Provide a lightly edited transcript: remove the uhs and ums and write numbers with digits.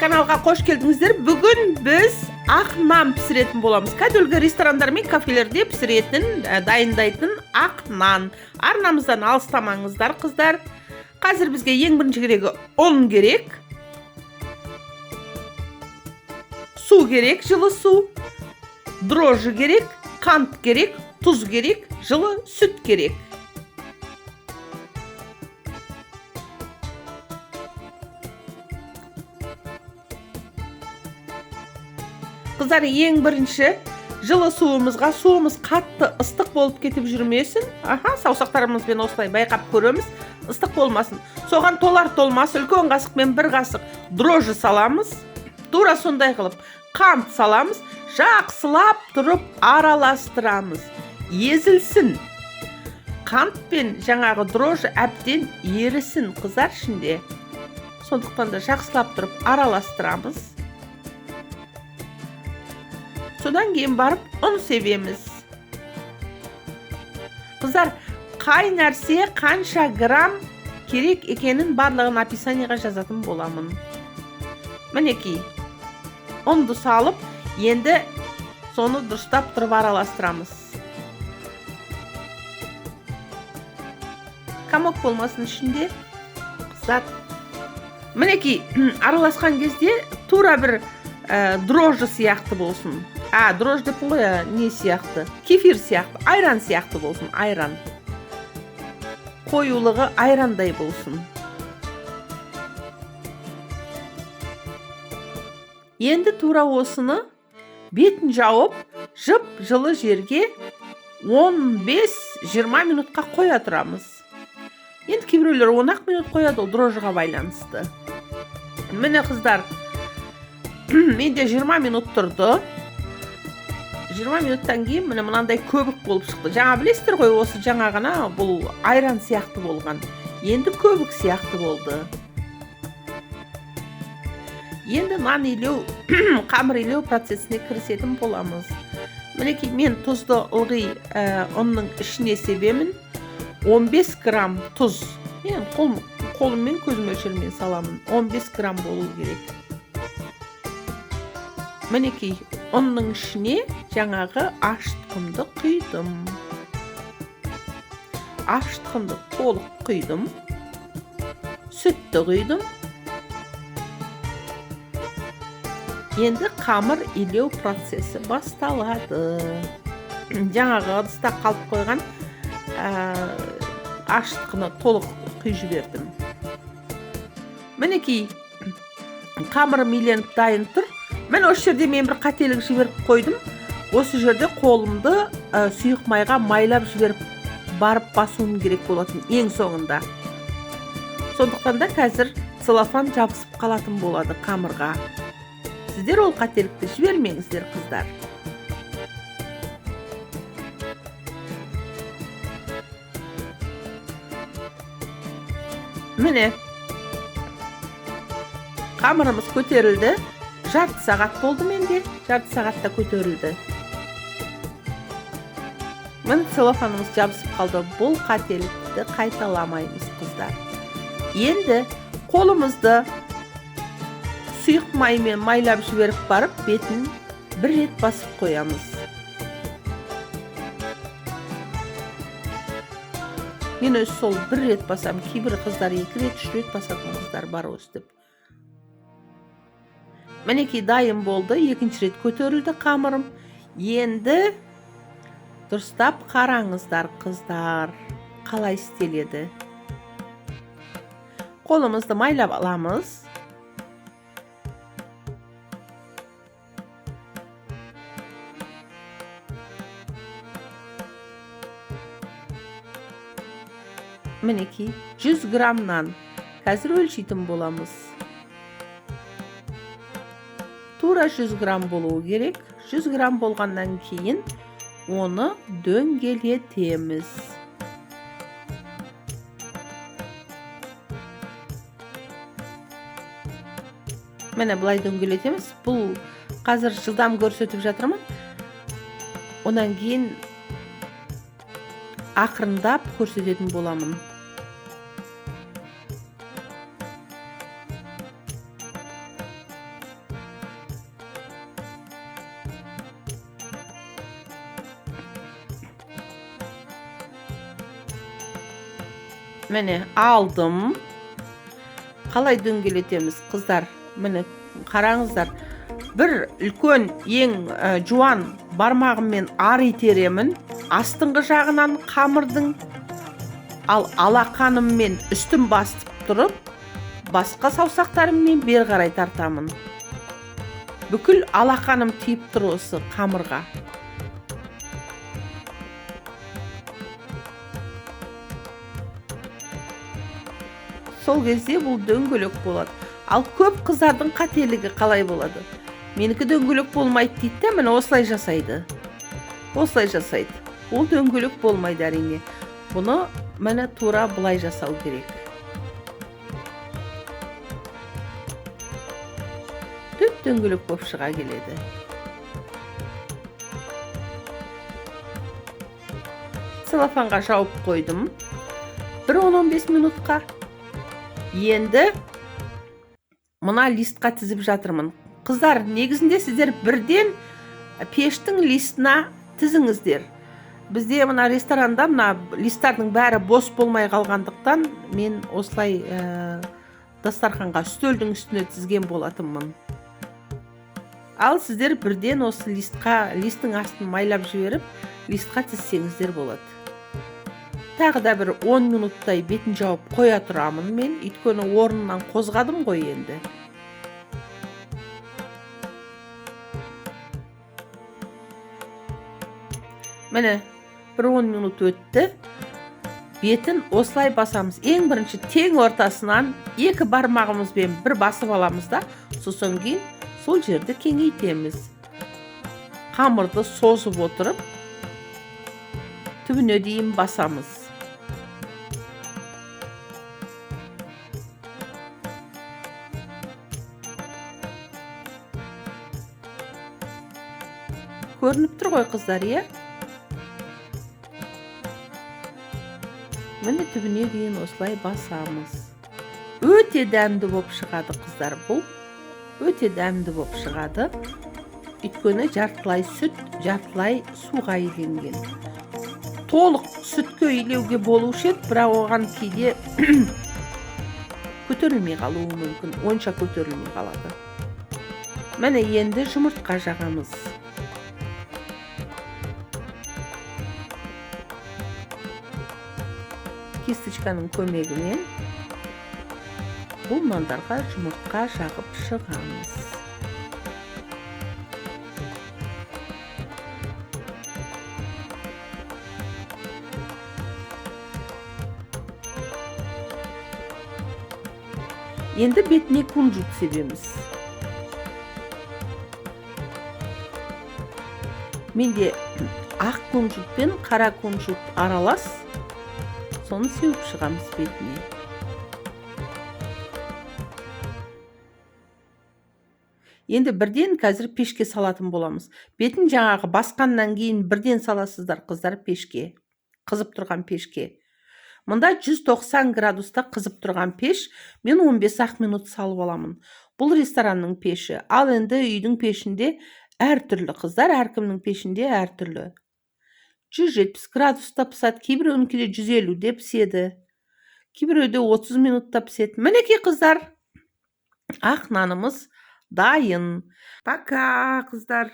каналга кош келдиңиздер. Бүгүн биз ак нан пиширетін боламыз. Кәдімгі ресторандар мен кафелерде пиширетін, дайындайтын ак нан. Арнамыздан алыстамаңыздар, қыздар. Қазір бізге ең бірінші керегі ұн керек, су керек, жылы су, дрожжи керек, қант керек, тұз керек, жылы сүт керек. Қыздар, ең бірінші жылы суымызға, суымыз қатты ыстық болып кетіп жүрмесін. Саусақтарымызбен осылай байқап көреміз. Ыстық болмасын. Соған толар толмас үлкен қасықпен бір қасық дрожжи саламыз. Тура сондай қылып қант саламыз. Жақсылап тұрып араластырамыз. Езілсін. Қант пен жаңағы дрожжи әбден ерісін, қыздар, ішінде. Сондықтан да жақсылап тұрып араластырамыз. Содан кейін барып ұн себеміз. Қыздар, қай нәрсе қанша грамм керек екенін барлығын описанияға жазатын боламын. Мінекей, ұнды салып, енді соны дұрыстап тұрып араластырамыз. Комок болмасын ішінде, қыздар. Мінекей, араласқан кезде тура бір дрожжи сияқты болсын. Дрожжи деппін ғой, не сияқты? Кефир сияқты, айран сияқты болсын, айран. Қоюлығы айрандай болсын. Енді тура осыны бетін жауып, жып жылы жерге 15-20 минутқа қоя тұрамыз. Енді кейбіреулер 10 минут қояды, ол дрожжиға байланысты. Міне, қыздар, менде 20 минут тұрды. 20 минуттан кейін міне мынандай көбік болып шықты. Жаңа білесіздер ғой, осы жаңа ғана бұл айран сияқты болған. Енді көбік сияқты болды. Енді нан илеу, қамыр илеу процесіне кірісетін боламыз. Мінекей, мен тұзды ылғи ұнның ішіне себемін. 15 грамм тұз. Мен қолыммен көз мөлшерімен саламын. 15 грамм болу керек. Мінекей, ұнның ішіне жаңағы аш тұқымды құйдым. Аш тұқымды толық құйдым. Сүтті құйдым. Енді қамыр илеу процесі басталады. Жаңағы ыдыста қалып қойған аш тұқымды толық құйып жібердім. Мінекей, қамырым иленіп дайын тұр. Мен осы жерде мен бір қателік жіберіп қойдым. Осы жерде қолымды сұйық майға майлап жіберіп барып басуым керек болатын ең соңында. Сондықтан да қазір целлофан жабысып қалатын болады қамырға. Сіздер ол қателікті жібермеңіздер, қыздар. Міне, қамырымыз көтерілді. Жарты сағат болды менде, жарты сағатта көтерілді. Міне целлофанымыз жабысып қалды. Бұл қателікті қайталамаймыз, қыздар. Енді қолымызды сұйық маймен майлап жіберіп барып, бетін бір рет басып қоямыз. Мен өз сол бір рет басам, кейбір қыздар 2 рет, 3 рет басатын қыздар бар өстіп. Мінекей, дайын болды, екінші рет көтерілді қамырым. Енді дұрыстап қараңыздар, қыздар, қалай істеледі. Қолымызды майлап аламыз. Мінекей, 100 граммнан қазір өлшейтін боламыз. Тура 100 грамм болуы керек. 100 грамм болғаннан кейін оны дөңгелетеміз. Міне бұлай дөңгелетеміз. Бұл қазір жылдам көрсетіп жатырмын. Онан кейін ақырындап көрсететін боламын. Mine aldım. Қалай дөңгелетеміз қыздар? Міне қараңыздар. Bir үлкен ең жуан бармағыммен ар итеремін. Астыңғы жағынан қамырдың, ал алақаныммен үстін басып тұрып, басқа саусақтарыммен бері қарай тартамын. Бүкіл алақаным тиіп тұр осы қамырға. Сол кезде бұл дөңгелек болады. Ал көп қыздардың қателігі қалай болады? Менікі дөңгелек болмайды дейді де, міне осылай жасайды. Осылай жасайды. Ол дөңгелек болмайды әрине. Бұны міне тура бұлай жасау керек. Түп дөңгелек болып шыға келеді. Целлофанға жауып қойдым. 1-15 минутқа. Енді мына листқа тізіп жатырмын. Қыздар, негізінде сіздер бірден пештің листына тізіңіздер. Бізде мына ресторанда мына листтардың бәрі бос болмай қалғандықтан мен осылай дастарханға үстелдің үстіне тізген болатынмын. Ал сіздер бірден осы листтің астын майлап жіберіп, листқа тізсеңіздер болады. Тағы да бір 10 минуттай бетін жауып қоя тұрамын мен, өйткені орнынан қозғадым ғой енді. Міне, бір 10 минут өтті. Бетін осылай басамыз. Ең бірінші тең ортасынан 2 бармағымызбен бір басып аламыз да, сосын кейін сол жерді кеңейтеміз. Қамырды созып отырып, түбіне дейін басамыз. Көрініп тұр ғой қыздар, е? Міне түбіне дейін осылай басамыз. Өте дәмді болып шығады қыздар, бұл. Өте дәмді болып шығады. Өйткені жартылай сүт, жартылай суға үйленген. Толық сүтке үйлеуге болушы еді, бірақ оған кейде көтерілмей қалуы мүмкін. Онша көтерілмей қалады. Міне енді жұмыртқа жағамыз. Кисточканың көмегімен бұл нандарға жұмыртқа жағып шығамыз. Енді бетіне кунжут себеміз. Менде ақ кунжут пен қара кунжут аралас. Соны сеуіп шығамыз бетіне. Енді бірден қазір пешке салатын боламыз. Бетін жаңағы басқаннан кейін бірден саласыздар қыздар пешке. Қызып тұрған пешке. Мұнда 190 градуста қызып тұрған пеш, мен 15 минут салып аламын. Бұл ресторанның пеші. Ал енді үйдің пешінде әртүрлі қыздар, әркімнің пешінде әртүрлі. 170 градуста піседі, кейбіреуінікіде 150-де піседі. Кейбіреуде 30 минутта піседі. Мінекей қыздар, ақ нанымыз дайын. Пока қыздар.